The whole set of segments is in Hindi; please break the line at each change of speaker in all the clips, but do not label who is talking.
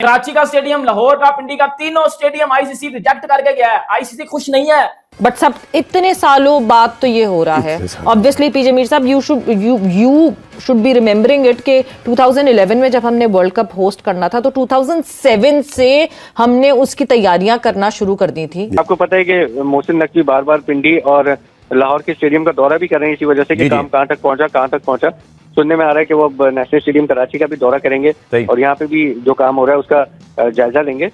कराची का स्टेडियम, लाहौर का, पिंडी का, तीनों स्टेडियम आईसीसी रिजेक्ट करके गया है। आईसीसी खुश नहीं है।
बट सब इतने सालों बाद तो ये हो रहा है। ऑब्वियसली पीजे मीर साहब, you should be remembering it के 2011 में जब हमने वर्ल्ड कप होस्ट करना था तो 2007 से हमने उसकी तैयारियां करना शुरू कर दी थी।
आपको पता है कि मोहसिन नकवी बार बार पिंडी और लाहौर के स्टेडियम का दौरा भी कर रहे हैं इसी वजह से कि काम कहाँ तक पहुंचा। सुनने में आ रहा है कि वो अब नेशनल स्टेडियम कराची का भी दौरा करेंगे और यहाँ पे भी जो काम हो रहा है उसका जायजा लेंगे।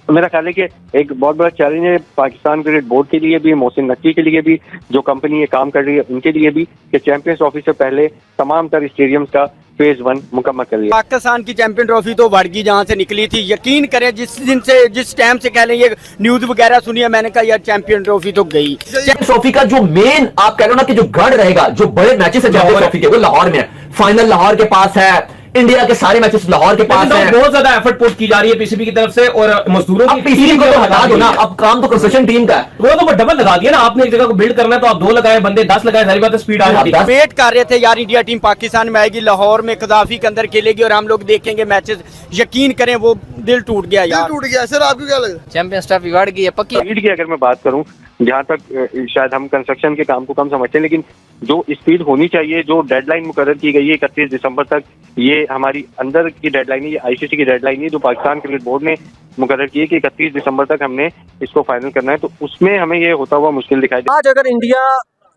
तो मेरा ख्याल है कि एक बहुत बड़ा चैलेंज है पाकिस्तान क्रिकेट बोर्ड के लिए भी, मोहसिन नकवी के लिए भी, जो कंपनी ये काम कर रही है उनके लिए भी, कि चैंपियंस ट्रॉफी से पहले तमाम तर स्टेडियम्स का फेज 1 मुकम्मल कर लिया।
पाकिस्तान की चैंपियन ट्रॉफी तो वड़गी जहाँ से निकली थी, यकीन करें जिस टाइम से कह लें ये न्यूज वगैरह सुनिए, मैंने कहा यार चैंपियन ट्रॉफी तो गई।
चैंपियन ट्रॉफी का जो मेन आप कह रहे हो ना कि जो गढ़ रहेगा, जो बड़े मैचेस है चैंपियन ट्रॉफी के, वो लाहौर में है। फाइनल लाहौर के पास है, इंडिया के सारे मैचेस लाहौर के पास है।
बहुत ज्यादा एफर्ट पुट की जा रही है पीसीबी की तरफ से और मजदूरों की।
पीसीबी को तो हटा दो ना, अब काम तो कंस्ट्रक्शन टीम का है।
वो तो डबल लगा दिया ना आपने। एक जगह को बिल्ड करना है तो आप 2 लगाए बंदे, 10 लगाए, सारी बात स्पीड आ जाती है।
वेट कर रहे थे यार इंडिया टीम पाकिस्तान में आएगी, लाहौर में कदाफी के अंदर खेलेगी और हम लोग देखेंगे मैचेस। यकीन करें वो दिल टूट गया यार,
टूट गया। सर आपको क्या लगा?
चैंपियंस ट्रॉफी बढ़ गई है पक्की।
स्पीड की अगर मैं बात करूं, जहां तक शायद हम कंस्ट्रक्शन के काम को कम समझते हैं, लेकिन जो स्पीड होनी चाहिए, जो डेडलाइन मुकर्रर की गई है 31 दिसंबर तक, ये हमारी अंदर की डेडलाइन है, ये आईसीसी की डेडलाइन है जो पाकिस्तान क्रिकेट बोर्ड ने मुकर्रर की है कि 31 दिसंबर तक हमने इसको फाइनल करना है। तो उसमें हमें ये होता हुआ मुश्किल दिखाई दे।
आज अगर इंडिया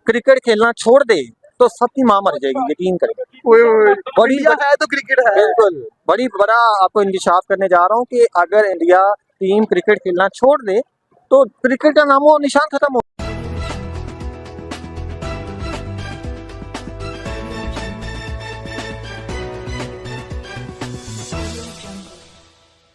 क्रिकेट खेलना छोड़ दे तो सबकी मां मर जाएगी, यकीन करें। बड़ी
है तो क्रिकेट है।
बिल्कुल बड़ी बड़ा आपको इंकशाफ करने जा रहा हूँ कि अगर इंडिया टीम क्रिकेट खेलना छोड़ दे तो क्रिकेट का नामो निशान खत्म हो।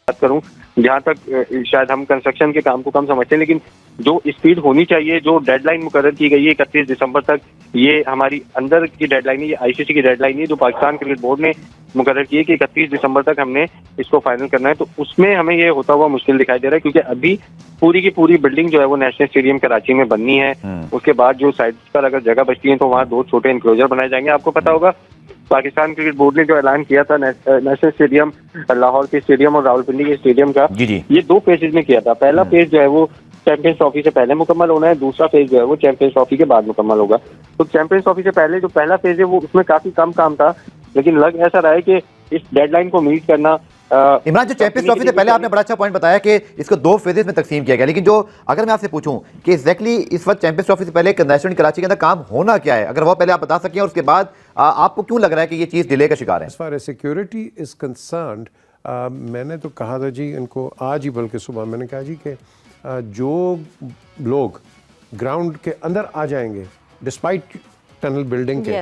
बात करूं, जहां तक शायद हम कंस्ट्रक्शन के काम को कम समझते हैं, लेकिन जो स्पीड होनी चाहिए, जो डेडलाइन मुकर्रर की गई है 31 दिसंबर तक, ये हमारी अंदर की डेडलाइन है, ये आईसीसी की डेडलाइन है जो पाकिस्तान क्रिकेट बोर्ड ने मुकर्रर की है कि 31 दिसंबर तक हमने इसको फाइनल करना है। तो उसमें हमें ये होता हुआ मुश्किल दिखाई दे रहा है, क्योंकि अभी पूरी की पूरी बिल्डिंग जो है वो नेशनल स्टेडियम कराची में बननी है। उसके बाद जो साइड पर अगर जगह बचती है तो वहाँ 2 छोटे इंक्लोजर बनाए जाएंगे। आपको पता होगा पाकिस्तान क्रिकेट बोर्ड ने जो ऐलान किया था नेशनल स्टेडियम, लाहौर के स्टेडियम और रावलपिंडी के स्टेडियम का, ये 2 फेजेज में किया था। पहला फेज जो है वो चैंपियंस ट्रॉफी से पहले मुकम्मल होना है, दूसरा फेज जो है वो चैंपियंस ट्रॉफी के बाद मुकम्मल होगा। तो चैंपियंस ट्रॉफी से पहले जो पहला फेज है वो उसमें काफी कम काम था, लेकिन लग ऐसा रहा है कि इस डेडलाइन को मीट करना।
इमरान, जो चैंपियंस ट्रॉफी से पहले आपने बड़ा अच्छा पॉइंट बताया कि इसको 2 फेजेस में तकसीम किया गया, लेकिन जो अगर मैं आपसे पूछूं कि एग्जैक्टली इस वक्त चैंपियंस ट्रॉफी से पहले नेशनल कराची के अंदर काम होना क्या है, अगर वो पहले आप बता सकें, और उसके बाद आपको क्यों लग रहा है कि ये चीज़ डिले का शिकार है?
As far as security is concerned, मैंने तो कहा था जी इनको आज ही, बल्कि सुबह मैंने कहा जी कि जो लोग ग्राउंड के अंदर आ जाएंगे डिस्पाइट टनल बिल्डिंग के,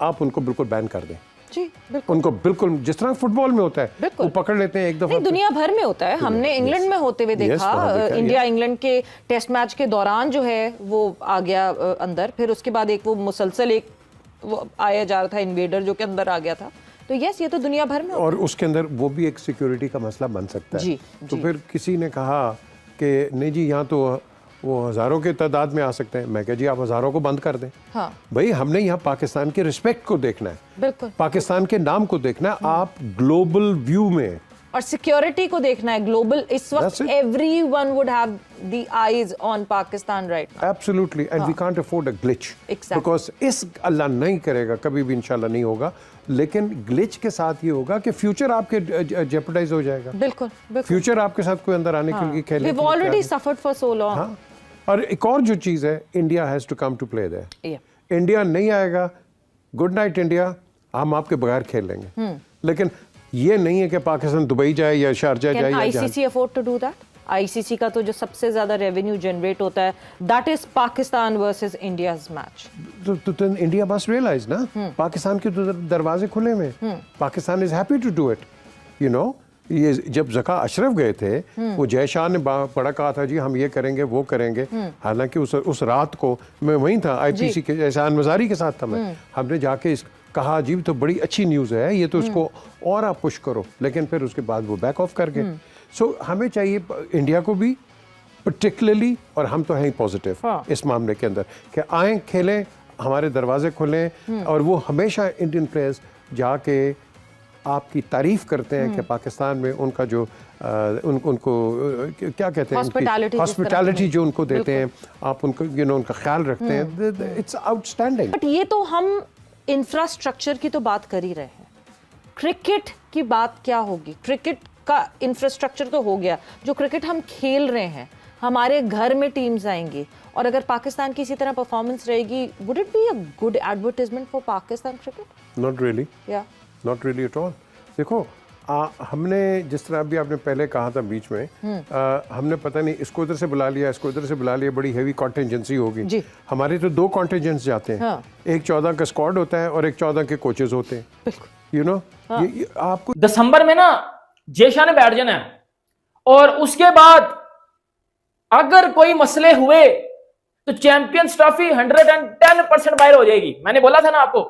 आप उनको बिल्कुल बैन कर दें।
जी, बिल्कुल।
उनको बिल्कुल जिस तरह फुटबॉल में होता है वो पकड़ लेते हैं एक दफा।
दुनिया भर में होता है। हमने इंग्लैंड में होते हुए देखा, इंडिया इंग्लैंड के टेस्ट मैच के दौरान जो है वो आ गया अंदर, फिर उसके बाद एक वो मुसलसल एक वो आया जा रहा था इन्वेडर जो कि अंदर आ गया था। तो यस, ये तो दुनिया भर में
और उसके अंदर वो भी एक सिक्योरिटी का मसला बन सकता है। तो फिर किसी ने कहा कि नहीं जी यहाँ तो वो हज़ारों के तादाद में आ सकते हैं। मैं कहा जी आप हज़ारों को बंद कर दें। हाँ। भाई हमने यहाँ पाकिस्तान के रिस्पेक्ट को देखना है, बिल्कुल पाकिस्तान के नाम को देखना है। आप ग्लोबल व्यू में
और सिक्योरिटी को देखना है ग्लोबल। इस वक्त everyone would have the eyes on Pakistan right now.
Absolutely, and we can't afford a glitch, because इस अल्लाह नहीं करेगा, कभी भी इंशाल्लाह नहीं होगा, लेकिन ग्लिच के साथ ये होगा कि फ्यूचर आपके जेपरडाइज हो जाएगा। बिल्कुल, फ्यूचर आपके साथ कोई अंदर आने के लिए खेले।
We've already suffered for so long.
हाँ। और एक और जो चीज़ है, India has to come to play there. India नहीं आएगा, गुड नाइट इंडिया, हम आपके बगैर खेल लेंगे। लेकिन ये नहीं है कि पाकिस्तान दुबई जाए या शारजा जाए।
ICC afford to do that? ICC का तो जो सबसे ज्यादा रेवेन्यू जनरेट होता है, that is Pakistan versus India's match.
तो इंडिया मस्ट रियलाइज ना, पाकिस्तान के तो दरवाजे खुले में, Pakistan is happy to do it. You know, ये जब ज़का अशरफ गए थे, वो जय शाह ने बड़ा कहा था जी हम ये करेंगे वो करेंगे। हालांकि उस रात को मैं वहीं था, आईपीसी के एहसान मज़ारी के साथ था मैं। हमने जाके कहा जी तो बड़ी अच्छी न्यूज़ है ये, तो इसको और आप पुश करो, लेकिन फिर उसके बाद वो बैक ऑफ कर गए। सो हमें चाहिए इंडिया को भी पर्टिकुलरली, और हम तो हैं ही पॉजिटिव इस मामले के अंदर, कि आएँ खेलें, हमारे दरवाजे खुलें, और वो हमेशा इंडियन प्लेयर्स जाके आपकी तारीफ करते हैं कि पाकिस्तान में उनका जो उनको क्या कहते हैं, हॉस्पिटैलिटी जो उनको देते हैं, आप उनको उनका ख्याल रखते हैं, इट्स आउटस्टैंडिंग।
बट ये तो हम इंफ्रास्ट्रक्चर की तो बात कर ही रहे हैं, क्रिकेट की बात क्या होगी? क्रिकेट का इंफ्रास्ट्रक्चर तो हो गया, जो क्रिकेट हम खेल रहे हैं, हमारे घर में टीम्स आएंगी, और अगर पाकिस्तान की इसी तरह परफॉर्मेंस रहेगी, would it be a good advertisement for Pakistan cricket?
Not really, not really at all. देखो हमने जिस तरह अभी आपने पहले कहा था बीच में, हमने पता नहीं इसको इधर से बुला लिया, इसको इधर से बुला लिया, बड़ी हेवी कॉन्टिजेंसी होगी। हमारे तो 2 कॉन्टिजेंट्स जाते हैं, हाँ। एक 14 का स्क्वाड होता है और एक 14 के कोचेस होते हैं, यू नो। आपको
दिसंबर में ना जेशा ने बैठ जाना है, और उसके बाद अगर कोई मसले हुए तो चैंपियंस ट्रॉफी 110% बाहर हो जाएगी। मैंने बोला था ना आपको।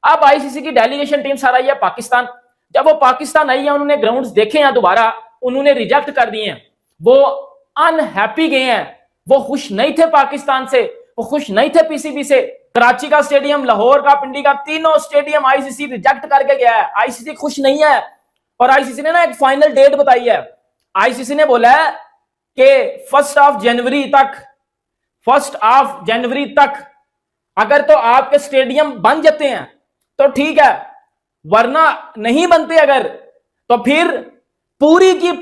अब आईसीसी की डेलीगेशन टीम सारा है पाकिस्तान, जब वो पाकिस्तान आई है, उन्होंने ग्राउंड्स देखे हैं दोबारा, उन्होंने रिजेक्ट कर दिए हैं, वो अनहैप्पी गए हैं, वो खुश नहीं थे पाकिस्तान से, वो खुश नहीं थे पीसीबी से। कराची का स्टेडियम, लाहौर का, पिंडी का, तीनों स्टेडियम आईसीसी रिजेक्ट करके गया है। आईसीसी खुश नहीं है, और आईसीसी ने ना एक फाइनल डेट बताई है। आईसीसी ने बोला है कि 1 जनवरी तक अगर तो आपके स्टेडियम बन जाते हैं तो ठीक है, वरना नहीं बनते अगर, तो फिर पूरी की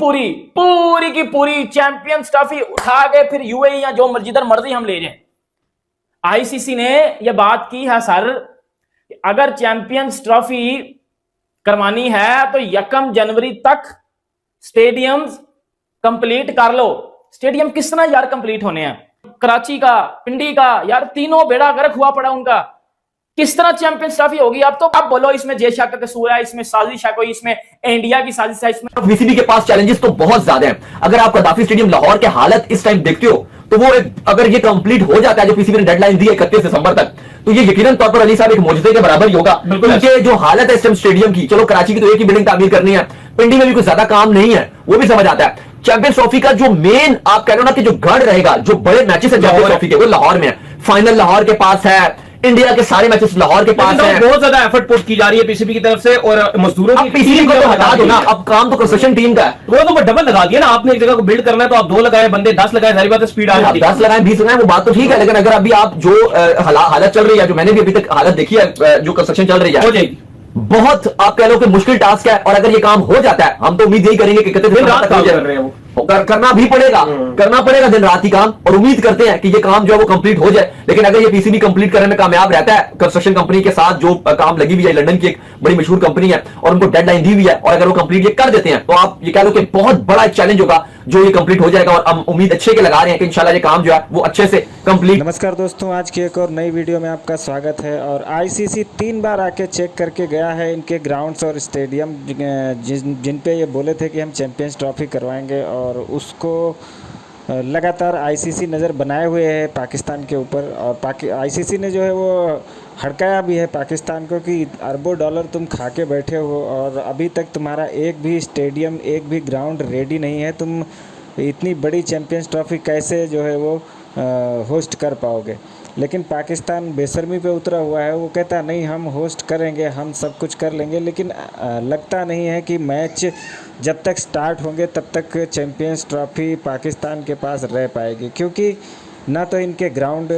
पूरी चैंपियंस ट्रॉफी उठा के फिर यूएई या जो मर्जी हम ले जाएं। आईसीसी ने यह बात की है सर, अगर चैंपियंस ट्रॉफी करवानी है तो 1 जनवरी तक स्टेडियम्स कंप्लीट कर लो। स्टेडियम किस तरह यार कंप्लीट होने हैं? कराची का, पिंडी का, यार तीनों बेड़ा गर्क हुआ पड़ा उनका, किस तरह चैंपियंस ट्रॉफी होगी? अब तो आप बोलो इसमें जेशा का कसूर है, इसमें साजिश है कोई, इसमें इंडिया की साजिश है, इसमें
पीसीबी के पास चैलेंजेस तो बहुत ज्यादा हैं। अगर आप कदाफी स्टेडियम लाहौर के हालत इस टाइम देखते हो तो वो अगर ये कंप्लीट हो जाता है, जो पीसीबी ने डेडलाइन दी है 31 दिसंबर तक, तो ये यकीनन तौर पर अली साहब एक मौजूदे के बराबर ही होगा। क्योंकि जो हालत है इस टाइम स्टेडियम की, चलो कराची की तो एक ही बिल्डिंग तामीर करनी है, पिंडी में भी कुछ ज्यादा काम नहीं है, वो भी समझ आता है। चैंपियंस ट्रॉफी का जो मेन आप कह रहे हो ना कि जो गढ़ रहेगा, जो बड़े मैचेस है चैंपियंस ट्रॉफी के, वो लाहौर में है। फाइनल लाहौर के पास है, इंडिया के सारे मैचेस लाहौर के पास है।
बहुत ज्यादा एफर्ट पुट की जा रही है पीसीबी की तरफ से, और मजदूरों की
पीसीबी को तो हटा दो ना, अब काम तो कंस्ट्रक्शन टीम का है।
वो तो डबल लगा दिया ना आपने, एक जगह को बिल्ड करना है तो आप 2 लगाए बंदे, 10 लगाए, सारी बात स्पीड आ जाती है।
10 लगाए, 20 लगाए, वो बात तो ठीक है, लेकिन अगर अभी आप जो हालत चल रही है, जो मैंने भी अभी तक हालत देखी है, जो कंस्ट्रक्शन चल रही है,
हो जाएगी।
बहुत आप कह लो कि मुश्किल टास्क है, और अगर ये काम हो जाता है, हम तो उम्मीद यही करेंगे कि कितने दिन रात काम कर रहे हैं, वो करना भी पड़ेगा, करना पड़ेगा दिन रात ही काम, और उम्मीद करते हैं कि ये काम जो है वो कंप्लीट हो जाए। लेकिन अगर ये पीसीबी कंप्लीट करने में कामयाब रहता है, कंस्ट्रक्शन कंपनी के साथ जो काम लगी हुई है, लंदन की एक बड़ी मशहूर कंपनी है, और उनको डेडलाइन दी हुई है, और अगर वो कंप्लीट ये कर देते हैं, तो आप ये कह लो कि बहुत बड़ा एक चैलेंज होगा जो ये कंप्लीट हो जाएगा। और हम उम्मीद अच्छे के लगा रहे हैं कि इंशाल्लाह ये काम जो है वो अच्छे से कंप्लीट।
नमस्कार दोस्तों, आज की एक और नई वीडियो में आपका स्वागत है। और आईसीसी 3 बार आके चेक करके गया है इनके ग्राउंड्स और स्टेडियम, जिन पे ये बोले थे कि हम चैंपियंस ट्रॉफी करवाएंगे, और उसको लगातार आईसीसी नज़र बनाए हुए है पाकिस्तान के ऊपर। और आईसीसी ने जो है वो हड़काया भी है पाकिस्तान को कि अरबों डॉलर तुम खा के बैठे हो, और अभी तक तुम्हारा एक भी स्टेडियम, एक भी ग्राउंड रेडी नहीं है, तुम इतनी बड़ी चैंपियंस ट्रॉफी कैसे जो है वो होस्ट कर पाओगे। लेकिन पाकिस्तान बेशर्मी पे उतरा हुआ है, वो कहता नहीं हम होस्ट करेंगे, हम सब कुछ कर लेंगे, लेकिन लगता नहीं है कि मैच जब तक स्टार्ट होंगे तब तक चैंपियंस ट्रॉफी पाकिस्तान के पास रह पाएगी, क्योंकि ना तो इनके ग्राउंड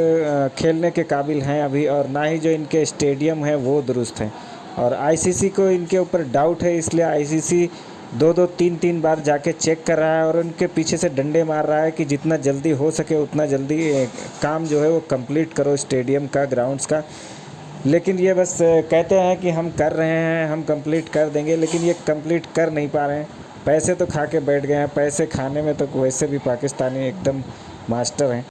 खेलने के काबिल हैं अभी, और ना ही जो इनके स्टेडियम है वो दुरुस्त हैं। और आईसीसी को इनके ऊपर डाउट है, इसलिए आईसीसी 2-2, 3-3 बार जाके चेक कर रहा है, और उनके पीछे से डंडे मार रहा है कि जितना जल्दी हो सके उतना जल्दी काम जो है वो कंप्लीट करो स्टेडियम का, ग्राउंड्स का। लेकिन ये बस कहते हैं कि हम कर रहे हैं, हम कंप्लीट कर देंगे, लेकिन ये कंप्लीट कर नहीं पा रहे हैं। पैसे तो खा के बैठ गए हैं, पैसे खाने में तो वैसे भी पाकिस्तानी एकदम मास्टर हैं।